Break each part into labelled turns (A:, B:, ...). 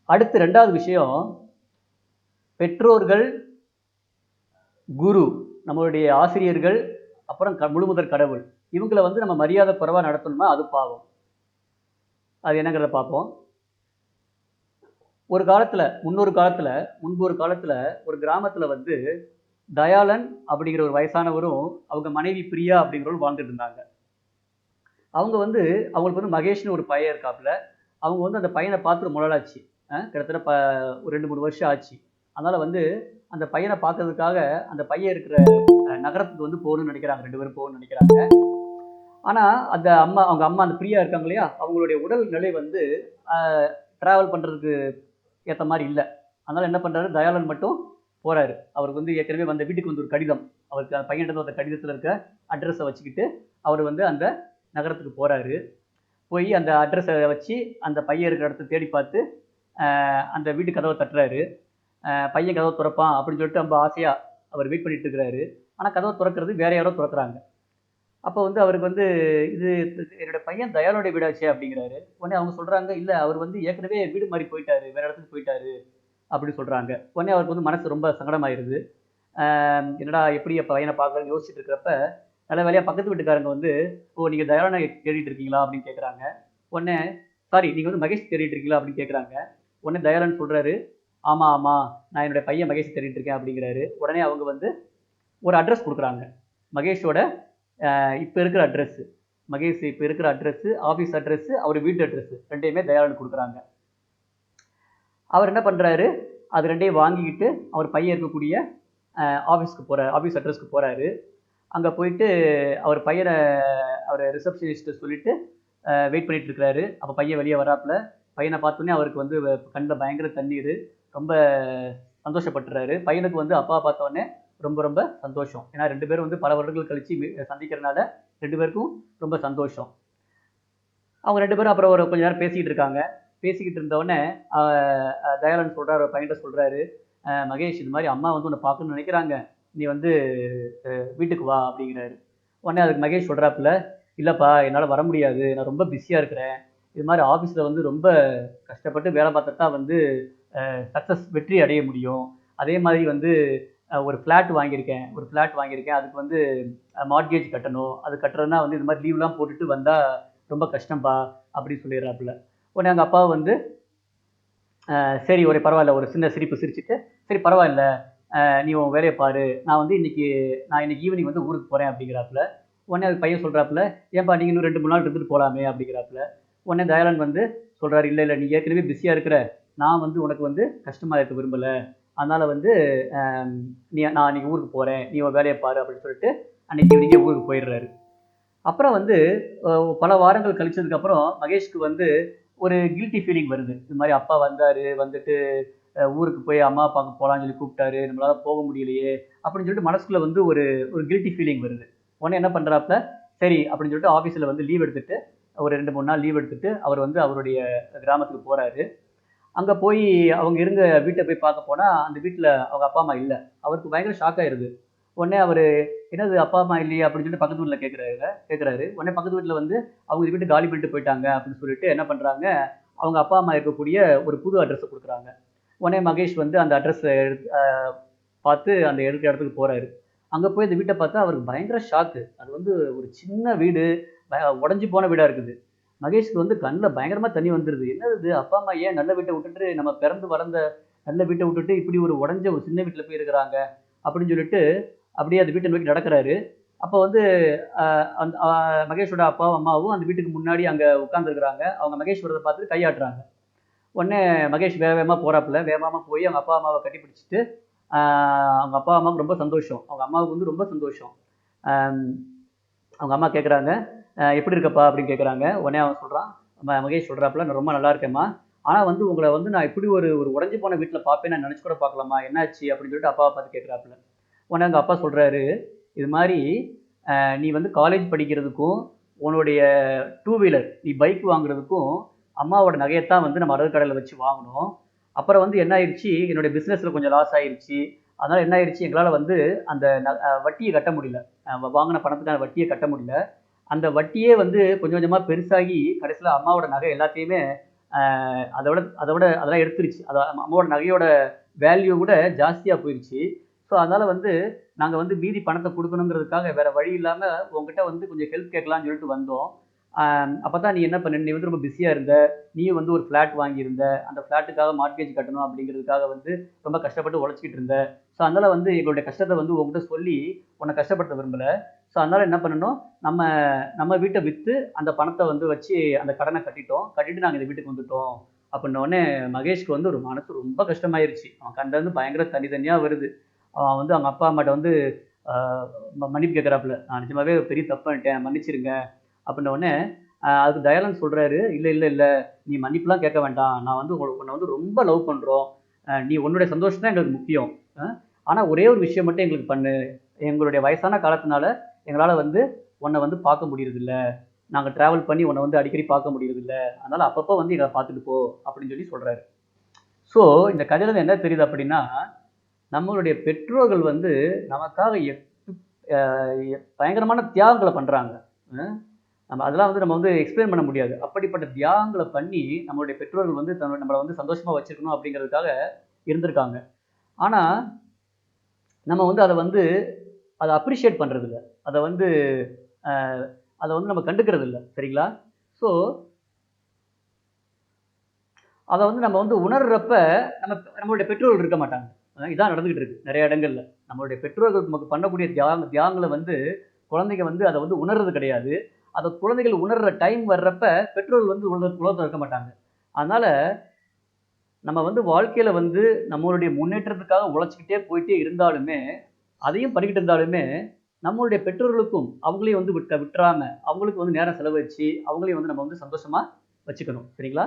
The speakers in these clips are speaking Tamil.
A: அடுத்து 2வது விஷயம், பெற்றோர்கள், குரு, நம்மளுடைய ஆசிரியர்கள், அப்புறம் முழுமுதற் கடவுள். இவங்கள வந்து நம்ம மரியாதை குறைவா நடத்தணுமா, அது பாவம். அது என்னங்கிறத பார்ப்போம். முன்பு ஒரு காலத்துல ஒரு கிராமத்துல வந்து தயாளன் அப்படிங்கிற ஒரு வயசானவரும், அவங்க மனைவி பிரியா அப்படிங்கிறவரும் வாழ்ந்துட்டு இருந்தாங்க. அவங்க வந்து அவங்களுக்கு வந்து மகேஷ்னு ஒரு பையன் இருக்காப்புல. அவங்க வந்து அந்த பையனை பார்த்து ரொம்ப நாள் ஆச்சு. கிட்டத்தட்ட ஒரு 2, 3 வருஷம் ஆச்சு. அதனால வந்து அந்த பையனை பார்க்கறதுக்காக அந்த பையன் இருக்கிற நகரத்துக்கு வந்து போகணும்னு நினைக்கிறாங்க. 2 பேரும் போகணும்னு நினைக்கிறாங்க. ஆனா அவங்க அம்மா அந்த பிரியா இருக்காங்க இல்லையா? அவங்களுடைய உடல் நிலை வந்து அ டிராவல் பண்றதுக்கு ஏத்த மாரி இல்ல. அதனால என்ன பண்றாரு, தயாளன் மட்டும் போறாரு. அவருக்கு வந்து ஏற்கனவே வந்த வீட்டுக்கு வந்து ஒரு கடிதம். அவருக்கு அந்த பையன்கிட்ட வந்த கடிதத்துல இருக்க அட்ரஸ வச்சுக்கிட்டு, அவரு வந்து அந்த நகரத்துக்கு போறாரு. போய் அந்த அட்ரஸ வச்சு அந்த பையன் இருக்கிற இடத்த தேடி பார்த்து, அந்த வீட்டு கதவ தட்டுறாரு. பையன் கதவ தொறப்பான் அப்படின்னு சொல்லிட்டு ரொம்ப ஆசையா அவர் வெயிட் பண்ணிட்டு இருக்கிறாரு. ஆனா கதவ தொறக்கிறது வேற யாரோ தொறக்குறாங்க. அப்ப வந்து அவருக்கு வந்து இது என்னோட பையன் தயாளனுடைய வீடாச்சே அப்படிங்கிறாரு. உடனே அவங்க சொல்றாங்க, இல்ல அவர் வந்து ஏற்கனவே வீடு மாறி போயிட்டாரு. வேற இடத்துக்கு போயிட்டாரு அப்படின்னு சொல்றாங்க. உடனே அவருக்கு வந்து மனசு ரொம்ப சங்கடமாயிருது. என்னடா எப்படி பையனை பார்க்கறதுன்னு யோசிச்சுட்டு இருக்கிறப்ப, நல்ல வேளையா பக்கத்து வீட்டுக்காரங்க வந்து, "ஓ! நீங்க தயாளனை தேடிட்டு இருக்கீங்களா?" அப்படின்னு கேட்கறாங்க. உடனே, "சாரி நீங்க வந்து மகேஷ் தேடிட்டு இருக்கீங்களா?" அப்படின்னு கேட்கறாங்க. உடனே தயாளன் சொல்றாரு, "ஆமா, ஆமா. நான் என்னுடைய பையன் மகேஷ் தேடிட்டு இருக்கேன்." அப்படிங்கிறாரு. உடனே அவங்க வந்து ஒரு அட்ரஸ் குடுக்குறாங்க. மகேஷோட இப்ப இருக்கிற அட்ரஸ். மகேஷ் இப்ப இருக்கிற அட்ரஸ், ஆபீஸ் அட்ரஸ், அவர் வீட்டு அட்ரஸ் 2யுமே தயாளனுக்கு குடுக்குறாங்க. அவர் என்ன பண்றாரு, அது 2யும் வாங்கிக்கிட்டு அவர் பையன் இருக்கக்கூடிய ஆபீஸ் அட்ரஸ்க்கு போறாரு. அங்க போயிட்டு அவர் பையன ரிசப்ஷனிஸ்ட்ட சொல்லிட்டு வெயிட் பண்ணிட்டு இருக்கிறாரு. அப்ப பையன் வெளிய வராப்புல. பையன பார்த்தோனே அவருக்கு வந்து கண்ல பயங்கர கண்ணீரு. ரொம்ப சந்தோஷப்பட்டுறாரு. பையனுக்கு வந்து அப்பாவ பார்த்தோனே ரொம்ப ரொம்ப சந்தோஷம். ஏன்னா 2 பேரும் வந்து பல வருடங்கள் கழிச்சு சந்திக்கிறனால 2 பேருக்கும் ரொம்ப சந்தோஷம். அவங்க 2 பேரும் அப்புறம் ஒரு கொஞ்ச நேரம் பேசிக்கிட்டு இருக்காங்க. பேசிக்கிட்டு இருந்தவுடனே அ தயாளன் சொல்றாரு, பையன்ட்ட சொல்றாரு, மகேஷ் இது மாரி அம்மா வந்து உன்ன பார்க்கணும்னு நெனைக்கிறாங்க. நீ வந்து வீட்டுக்கு வா" அப்படிங்கிறாரு. உடனே அதுக்கு மகேஷ் சொல்றாப்புல, "இல்லப்பா என்னால வர முடியாது. நான் ரொம்ப பிஸியா இருக்கிறேன். இது மாரி ஆஃபீஸ்ல வந்து ரொம்ப கஷ்டப்பட்டு வேலை பார்த்தா தான் வந்து வெற்றி அடைய முடியும். அதே மாதிரி வந்து ஒரு ஃப்ளாட் வாங்கியிருக்கேன். அதுக்கு வந்து மார்ட்கேஜ் கட்டணும். அது கட்டுறதுன்னா வந்து இது மாரி லீவ்லாம் போட்டுட்டு வந்தா ரொம்ப கஷ்டம்பா" அப்படின்னு சொல்லிடுறாப்புல. உடனே அவங்க அப்பா வந்து, சரி ஒரு பரவால்ல" ஒரு சின்ன சிரிப்பு சிரிச்சுட்டு, "சரி பரவால்ல. நீ உன் வேலைய பாரு. நான் இன்னைக்கு ஈவினிங் வந்து ஊருக்கு போறேன்" அப்படிங்கிறாப்புல. உடனே அது பையன் சொல்றாப்புல, "ஏன்பா நீங்க இன்னும் 2, 3 நாள் இருந்துட்டு போலாமே" அப்படிங்கிறாப்புல. உடனே தயாளன் வந்து சொல்றாரு, "இல்ல, இல்ல நீ ஏற்கனவே பிஸியா இருக்கிற. நான் வந்து உனக்கு வந்து கஷ்டமா இருக்க விரும்பல. அதனால வந்து அ நான் அன்னைக்கு ஊருக்கு போறேன். நீ உன் வேலைய பாரு" அப்படின்னு சொல்லிட்டு அன்னைக்கு ஈவினிங்கே ஊருக்கு போயிடுறாரு. அப்புறம் வந்து அ பல வாரங்கள் கழிச்சதுக்கு அப்புறம் மகேஷ்க்கு வந்து ஒரு கில்ட்டி ஃபீலிங் வருது. இது மாரி அப்பா வந்தாரு. வந்துட்டு ஊருக்கு போய் அம்மா பார்க்க போலான்னு சொல்லி கூப்பிட்டாரு. நம்மளால போக முடியலையே! அப்படின்னு சொல்லிட்டு மனசுக்குள்ள வந்து ஒரு ஒரு கில்ட்டி ஃபீலிங் வருது. உடனே என்ன பண்றாப்ல, சரி அப்படின்னு சொல்லிட்டு ஆஃபீஸ்ல வந்து லீவ் எடுத்துட்டு, ஒரு 2, 3 நாள் லீவ் எடுத்துட்டு, அவர் வந்து அவருடைய கிராமத்துக்கு போறாரு. அங்க போய் அவங்க இருந்த வீட்ட போய் பார்க்க போனா, அந்த வீட்ல அவங்க அப்பா, அம்மா இல்ல. அவருக்கு பயங்கர ஷாக் ஆயிருது. உடனே அவரு, "என்னது அப்பா, அம்மா இல்லையே?" அப்படின்னு சொல்லிட்டு பக்கத்து வீட்ல கேட்கிறாரு. உடனே பக்கத்து வீட்ல வந்து, "அவங்க வீட்ட காலி பண்ணிட்டு போயிட்டாங்க" அப்படின்னு சொல்லிட்டு என்ன பண்றாங்க, அவங்க அப்பா, அம்மா இருக்கக்கூடிய ஒரு புது அட்ரஸ குடுக்குறாங்க. உடனே மகேஷ் வந்து அந்த அட்ரஸ எடுத்து பார்த்து அந்த இருக்கிற இடத்துக்கு போறாரு. அங்க போய் அந்த வீட்ட பார்த்தா அவருக்கு பயங்கர ஷாக்கு. அது வந்து ஒரு சின்ன வீடு, உடைஞ்சு போன வீடா இருக்குது. மகேஷ்க்கு வந்து கண்ல பயங்கரமா தண்ணி வந்துருது. என்னது இது? அப்பா, அம்மா ஏன் நல்ல வீட்ட விட்டுட்டு நம்ம பிறந்து வளர்ந்த நல்ல வீட்ட விட்டுட்டு இப்படி ஒரு உடைஞ்ச ஒரு சின்ன வீட்ல போய் இருக்கிறாங்க. அப்படின்னு சொல்லிட்டு அப்படியே அந்த வீட்ட நோக்கி நடக்குறாரு. அப்ப வந்து அ அந் அ மகேஷோட அப்பாவும், அம்மாவும் அந்த வீட்டுக்கு முன்னாடி அங்க உட்கார்ந்திருக்கிறாங்க. அவங்க மகேஷ் வரத பார்த்துட்டு கையாட்டுறாங்க. உடனே மகேஷ் வேக வேகமா போறாப்புல. வேகமா போய் அவங்க அப்பா, அம்மாவ கட்டி பிடிச்சுட்டு, ஆ அவங்க அப்பா, அம்மாவுக்கு ரொம்ப சந்தோஷம். அவங்க அம்மாவுக்கு வந்து ரொம்ப சந்தோஷம். அம் அவங்க அம்மா கேட்குறாங்க, "எப்படி இருக்கப்பா?" அப்படின்னு கேட்குறாங்க. உடனே அவன் சொல்றான், மகேஷ் சொல்றாப்புல, "நான் ரொம்ப நல்லா இருக்கேன்ம்மா. ஆனா வந்து உங்கள வந்து நான் இப்படி ஒரு ஒரு உடைஞ்சு போன வீட்ல பார்ப்பேன்னு நான் நினைச்சு கூட பார்க்கலம்மா. என்னாச்சு?" அப்படின்னு சொல்லிட்டு அப்பாவ பார்த்து கேட்குறாப்புல. உடனே அவங்க அப்பா சொல்றாரு, "இது மாரி நீ வந்து காலேஜ் படிக்கிறதுக்கும், உன்னுடைய டூ வீலர் நீ பைக் வாங்குறதுக்கும் அம்மாவோட நகையத்தான் வந்து நம்ம அடகு கடையில வச்சு வாங்குனோம். அப்புறம் வந்து என்ன ஆயிருச்சு, என்னுடைய பிசினஸ்ல கொஞ்சம் லாஸ் ஆயிருச்சு. அதனால என்ன ஆயிருச்சு, எங்களால வந்து அந்த வட்டிய கட்ட முடியல. வாங்குன பணத்துக்கான வட்டிய கட்ட முடியல. அந்த வட்டியே வந்து கொஞ்சம் கொஞ்சமா பெருசாகி, கடைசியில அம்மாவோட நகை எல்லாத்தையுமே அதெல்லாம் எடுத்துருச்சு. அம்மாவோட நகையோட வேல்யூ கூட ஜாஸ்தியா போயிருச்சு. ஸோ அதனால வந்து நாங்க வந்து மீதி பணத்த குடுக்கணுங்கிறதுக்காக வேற வழி இல்லாம உன்கிட்ட வந்து கொஞ்சம் ஹெல்ப் கேட்கலான்னு சொல்லிட்டு வந்தோம். அப்பதான் நீ என்ன பண்ண? நீ வந்து ரொம்ப பிஸியா இருந்த. நீயும் வந்து ஒரு ஃப்ளாட் வாங்கியிருந்த. அந்த ஃப்ளாட்டுக்காக மார்ட்கேஜ் கட்டணும் அப்படிங்கிறதுக்காக வந்து ரொம்ப கஷ்டப்பட்டு உழைச்சிக்கிட்டு இருந்த. ஸோ அதனால வந்து எங்களுடைய கஷ்டத்த வந்து உன்கிட்ட சொல்லி உன்ன கஷ்டப்படுத்த விரும்பல. ஸோ அதனால என்ன பண்ணணும், நம்ம நம்ம வீட்ட வித்து அந்த பணத்த வந்து வச்சு அந்த கடன கட்டிட்டோம். கட்டிட்டு நாங்க இந்த வீட்டுக்கு வந்துட்டோம். அப்படின்ன உடனே மகேஷ்க்கு வந்து ஒரு மனசு ரொம்ப கஷ்டமாயிருச்சு. அவன் கண்லருந்து பயங்கர தண்ணி தண்ணியா வருது. அவன் வந்து அவங்க அப்பா அம்மாட்ட வந்து ஆ மன்னிப்பு கேட்கறாப்புல. நான் நிஜமாவே ஒரு பெரிய தப்பு பண்ணிட்டேன். மன்னிச்சிருங்க. அப்படின்ன உடனே அதுக்கு தயாளன் சொல்றாரு, "இல்ல, இல்ல, இல்ல. நீ மன்னிப்புலாம் கேட்க வேண்டாம். நான் வந்து உன்ன வந்து ரொம்ப லவ் பண்றோம். நீ உன்னுடைய சந்தோஷம் தான் எங்களுக்கு முக்கியம். ஆனா ஒரே ஒரு விஷயம் மட்டும் எங்களுக்கு பண்ணு. எங்களுடைய வயசான காலத்தினால எங்களால வந்து உன்ன வந்து பார்க்க முடியறதில்ல. நாங்க டிராவல் பண்ணி உன்ன வந்து அடிக்கடி பார்க்க முடியறதில்ல. அதனால அப்பப்போ வந்து எங்கள பார்த்துட்டு போ" அப்படின்னு சொல்லி சொல்றாரு. ஸோ இந்த கதையில இருந்து என்ன தெரியுது அப்படின்னா, நம்மளுடைய பெற்றோர்கள் வந்து நமக்காக அ பயங்கரமான தியாகங்கள பண்றாங்க. அ அதெல்லாம் வந்து நம்ம வந்து எக்ஸ்பிளைன் பண்ண முடியாது. அப்படிப்பட்ட தியாகங்கள பண்ணி நம்மளுடைய பெற்றோர்கள் வந்து நம்மள வந்து சந்தோஷமா வச்சுக்கணும் அப்படிங்கிறதுக்காக இருந்திருக்காங்க. ஆனா, நம்ம வந்து அத அப்ரிஷியேட் பண்றதில்ல. அத வந்து அ அத வந்து நம்ம கண்டுக்கிறதில்ல. சரிங்களா? ஸோ அத வந்து நம்ம வந்து உணர்றப்ப, நம்மளுடைய பெற்றோர்கள் இருக்க மாட்டாங்க. இதான் நடந்துகிட்டு இருக்கு நெறைய இடங்கள்ல. நம்மளுடைய பெற்றோர்கள் நமக்கு பண்ணக்கூடிய தியாகங்கள வந்து குழந்தைங்க வந்து அத வந்து உணர்றது கிடையாது. அத குழந்தைகள் உணர்ற டைம் வர்றப்ப, பெற்றோர்கள் வந்து உலகத்துல இருக்க மாட்டாங்க. அதனால நம்ம வந்து வாழ்க்கையில வந்து நம்மளுடைய முன்னேற்றத்துக்காக உழைச்சுக்கிட்டே போயிட்டே இருந்தாலுமே, அதையும் பண்ணிக்கிட்டு இருந்தாலுமே, நம்மளுடைய பெற்றோர்களுக்கும் அவங்களையும் வந்து விட்றாம, அவங்களுக்கு வந்து நேரம் செலவழிச்சு, அவங்களையும் வந்து நம்ம வந்து சந்தோஷமா வச்சுக்கணும். சரிங்களா?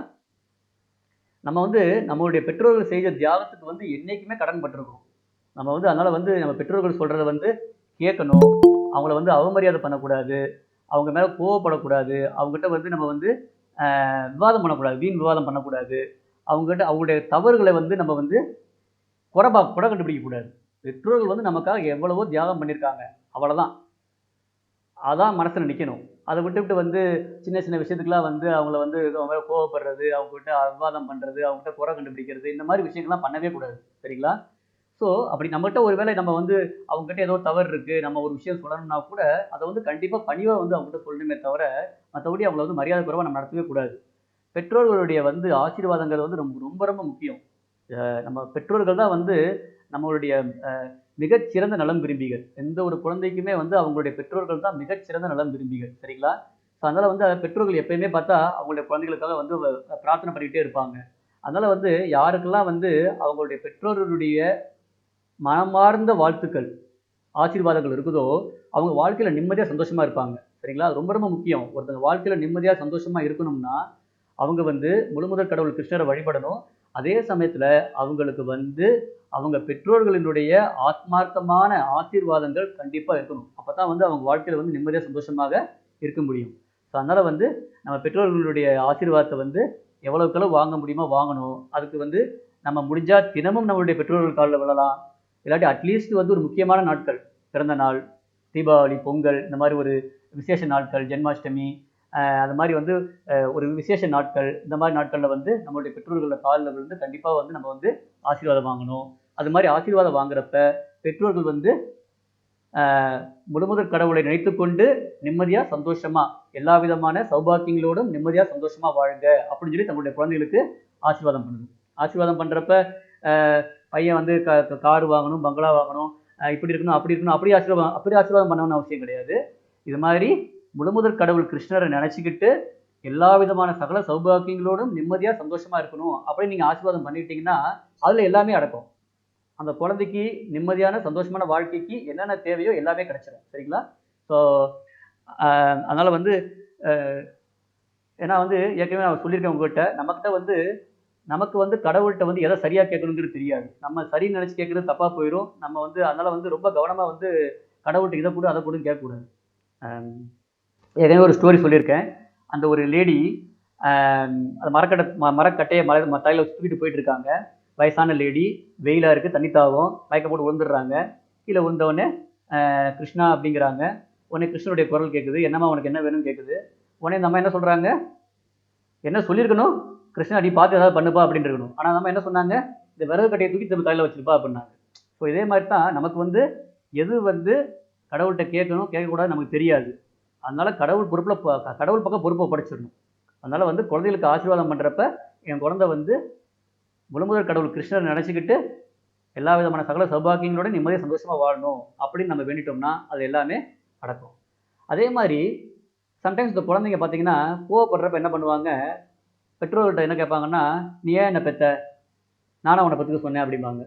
A: நம்ம வந்து நம்மளுடைய பெற்றோர்கள் செய்த தியாகத்துக்கு வந்து என்னைக்குமே கடன் பட்டிருக்கோம். நம்ம வந்து அதனால வந்து நம்ம பெற்றோர்கள் சொல்றத வந்து கேட்கணும். அவங்கள வந்து அவமரியாதை பண்ணக்கூடாது. அவங்க மேல கோவப்படக்கூடாது. அவங்ககிட்ட வந்து நம்ம வந்து விவாதம் பண்ணக்கூடாது. வீண் விவாதம் பண்ணக்கூடாது. அவங்ககிட்ட அவங்களுடைய தவறுகள வந்து நம்ம வந்து குறை கண்டுபிடிக்கக் கூடாது. பெற்றோர்கள் வந்து நமக்காக எவ்வளவோ தியாகம் பண்ணியிருக்காங்க. அவ்வளதான். அதான் மனசுல நிக்கணும். அத விட்டுப்புட்டு வந்து சின்ன சின்ன விஷயத்துக்குலாம் வந்து அவங்கள வந்து அவங்க மேல கோவப்படுறது, அவங்ககிட்ட விவாதம் பண்றது, அவங்ககிட்ட குறை கண்டுபிடிக்கிறது, இந்த மாரி விஷயங்கள்லாம் பண்ணவே கூடாது. சரிங்களா? ஸோ, அப்படி நம்மகிட்ட ஒரு வேளை நம்ம வந்து அவங்ககிட்ட ஏதோ தவறு இருக்கு, நம்ம ஒரு விஷயம் சொல்லணும்னா கூட, அத வந்து கண்டிப்பா பணிவா வந்து அவங்ககிட்ட சொல்லணுமே தவிர, மத்தபடி அவங்கள வந்து மரியாதை குறைவா நம்ம நடத்தவே கூடாது. பெற்றோர்களுடைய வந்து ஆசீர்வாதங்கள் வந்து ரொம்ப ரொம்ப முக்கியம். நம்ம பெற்றோர்கள் தான் வந்து நம்மளுடைய அ மிகச்சிறந்த நலம் விரும்பிகள். எந்த ஒரு குழந்தைக்குமே வந்து அவங்களுடைய பெற்றோர்கள் தான் மிகச்சிறந்த நலம் விரும்பிகள். சரிங்களா? ஸோ அதனால வந்து பெற்றோர்கள் எப்பயுமே பார்த்தா, அவங்களுடைய குழந்தைகளுக்காக வந்து பிரார்த்தனை பண்ணிக்கிட்டே இருப்பாங்க. அதனால வந்து யாருக்கெல்லாம் வந்து அவங்களுடைய பெற்றோர்களுடைய மனமார்ந்த வாழ்த்துக்கள், ஆசீர்வாதங்கள் இருக்குதோ, அவங்க வாழ்க்கையில நிம்மதியா, சந்தோஷமா இருப்பாங்க. சரிங்களா? அது ரொம்ப ரொம்ப முக்கியம். ஒருத்தங்க வாழ்க்கையில நிம்மதியா, சந்தோஷமா இருக்கணும்னா, அவங்க வந்து முழுமுதற் கடவுள் கிருஷ்ணர வழிபடணும். அதே சமயத்துல அவங்களுக்கு வந்து அவங்க பெற்றோர்களினுடைய ஆத்மார்த்தமான ஆசீர்வாதங்கள் கண்டிப்பா இருக்கணும். அப்பதான் வந்து அவங்க வாழ்க்கையில வந்து நிம்மதியா, சந்தோஷமாக இருக்க முடியும். ஸோ அதனால வந்து நம்ம பெற்றோர்களுடைய ஆசீர்வாதத்த வந்து எவ்வளவுக்கு எவ்வளவு வாங்க முடியுமோ வாங்கணும். அதுக்கு வந்து நம்ம முடிஞ்சா தினமும் நம்மளுடைய பெற்றோர்கள் கால்ல விழலாம். இல்லாட்டி அட்லீஸ்ட் வந்து ஒரு முக்கியமான நாட்கள், பிறந்த நாள், தீபாவளி, பொங்கல் இந்த மாரி ஒரு விசேஷ நாட்கள், ஜென்மாஷ்டமி அது மாரி வந்து ஒரு விசேஷ நாட்கள், இந்த மாரி நாட்கள்ல வந்து நம்மளுடைய பெற்றோர்கள கால்ல விழுந்து கண்டிப்பா வந்து நம்ம வந்து ஆசீர்வாதம் வாங்கணும். அது மாரி ஆசீர்வாதம் வாங்குறப்ப, பெற்றோர்கள் வந்து அ முழுமுதற் கடவுளை நினைத்துக்கொண்டு நிம்மதியா, சந்தோஷமா, எல்லா விதமான சௌபாக்கியங்களோடும் நிம்மதியா, சந்தோஷமா வாழுங்க அப்படின்னு சொல்லி தன்னுடைய குழந்தைகளுக்கு ஆசீர்வாதம் பண்ணணும். ஆசீர்வாதம் பண்றப்ப, அ பையன் வந்து கார் வாங்கணும், பங்களா வாங்கணும், இப்படி இருக்கணும், அப்படி இருக்கணும், அப்படி ஆசீர்வாதம் பண்ணணும்னு அவசியம் கிடையாது. இது மாதிரி முழுமுதற் கடவுள் கிருஷ்ணரை நினைச்சுக்கிட்டு, எல்லா விதமான சகல சௌபாக்கியங்களோடும் நிம்மதியா, சந்தோஷமா இருக்கணும் அப்படின்னு நீங்க ஆசீர்வாதம் பண்ணிட்டீங்கன்னா, அதுல எல்லாமே அடக்கம். அந்த குழந்தைக்கு நிம்மதியான, சந்தோஷமான வாழ்க்கைக்கு என்னென்ன தேவையோ எல்லாமே கிடைச்சிரும். சரிங்களா? ஸோ, அ அதனால வந்து அ ஏன்னா வந்து ஏற்கனவே நான் சொல்லியிருக்கேன் உங்ககிட்ட. நம்மகிட்ட வந்து நமக்கு வந்து கடவுள்ட்ட வந்து எத சரியா கேட்கணுங்கிறது தெரியாது. நம்ம சரின்னு நெனச்சு கேட்கிறது தப்பா போயிரும். நம்ம வந்து அதனால வந்து ரொம்ப கவனமா வந்து கடவுள்ட்ட இத குடு, அத குடுன்னு கேட்கக்கூடாது. அம் ஏற்கனவே ஒரு ஸ்டோரி சொல்லியிருக்கேன். அந்த ஒரு லேடி அ அந்த மரக்கட்டைய தலையில தூக்கிட்டு போயிட்டு இருக்காங்க. வயசான லேடி, வெயிலா இருக்கு, தண்ணி தாகம், மயக்கம் போட்டு விழுந்துடுறாங்க. கீழ விழுந்த உடனே கிருஷ்ணா அப்படிங்கிறாங்க. உடனே கிருஷ்ணருடைய குரல் கேட்குது. என்னம்மா உனக்கு என்ன வேணும்னு கேட்குது. உடனே இந்த அம்மா என்ன சொல்றாங்க? என்ன சொல்லியிருக்கணும்? கிருஷ்ணா நீ பார்த்து ஏதாவது பண்ணுப்பா அப்படின்னு இருக்கணும். ஆனால் நம்ம என்ன சொன்னாங்க, இந்த விறகு கட்டையை தூக்கி நம்ம தலையில் வச்சிருப்பா அப்படின்னாங்க. ஸோ இதே மாதிரி தான் நமக்கு வந்து எது வந்து கடவுள்கிட்ட கேட்கணும் கேட்கக்கூடாது நமக்கு தெரியாது. அதனால கடவுள் பொறுப்பில் கடவுள் பக்கம் பொறுப்பை படைச்சிடணும். அதனால வந்து குழந்தைகளுக்கு ஆசீர்வாதம் பண்ணுறப்ப என் குழந்தை வந்து முழுமுதல் கடவுள் கிருஷ்ணரை நினச்சிக்கிட்டு எல்லா விதமான சகல சௌபாக்கியங்களோட நிம்மதியாக சந்தோஷமாக வாழணும் அப்படின்னு நம்ம வேண்டிட்டோம்னா அது எல்லாமே நடக்கும். அதே மாதிரி சம்டைம்ஸ் இந்த குழந்தைங்க பார்த்தீங்கன்னா கோவப்படுறப்ப என்ன பண்ணுவாங்க, பெற்றோர்கள்ட்ட என்ன கேட்பாங்கன்னா, நீ ஏன் என்ன பெத்த, நானும் அவனை பற்றிக்க சொன்னேன் அப்படிம்பாங்க.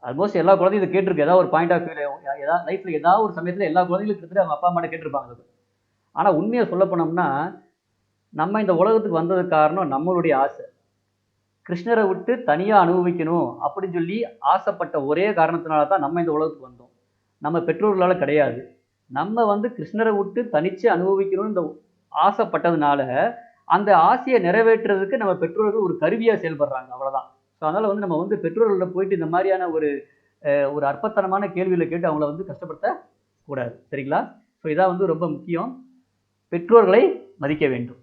A: ஆல்மோஸ்ட் எல்லா குழந்தையும் இதை கேட்டிருக்கு. ஏதாவது ஒரு பாயிண்ட் ஆஃப் வியூ ஏதாவது லைஃப்பில் ஏதாவது ஒரு சமயத்தில் எல்லா குழந்தைகளும் கிட்டத்தட்ட அவங்க அப்பா அம்மாட்ட கேட்டிருப்பாங்க. ஆனால் உண்மையை சொல்ல போனோம்னா நம்ம இந்த உலகத்துக்கு வந்ததுக்கு காரணம் நம்மளுடைய ஆசை. கிருஷ்ணரை விட்டு தனியாக அனுபவிக்கணும் அப்படின்னு சொல்லி ஆசைப்பட்ட ஒரே காரணத்தினால தான் நம்ம இந்த உலகத்துக்கு வந்தோம். நம்ம பெற்றோர்களால் கிடையாது. நம்ம வந்து கிருஷ்ணரை விட்டு தனித்து அனுபவிக்கணும்னு இந்த ஆசைப்பட்டதுனால அந்த ஆசையை நிறைவேற்றுறதுக்கு நம்ம பெற்றோர்கள் ஒரு கருவியாக செயல்படுறாங்க, அவ்வளோதான். ஸோ அதனால் வந்து நம்ம வந்து பெற்றோர்கள்ட்ட போயிட்டு இந்த மாதிரியான ஒரு ஒரு அற்பத்தனமான கேள்விகளை கேட்டு அவங்கள வந்து கஷ்டப்படுத்தக்கூடாது. சரிங்களா? ஸோ இதான் வந்து ரொம்ப முக்கியம். பெற்றோர்களை மதிக்க வேண்டும்.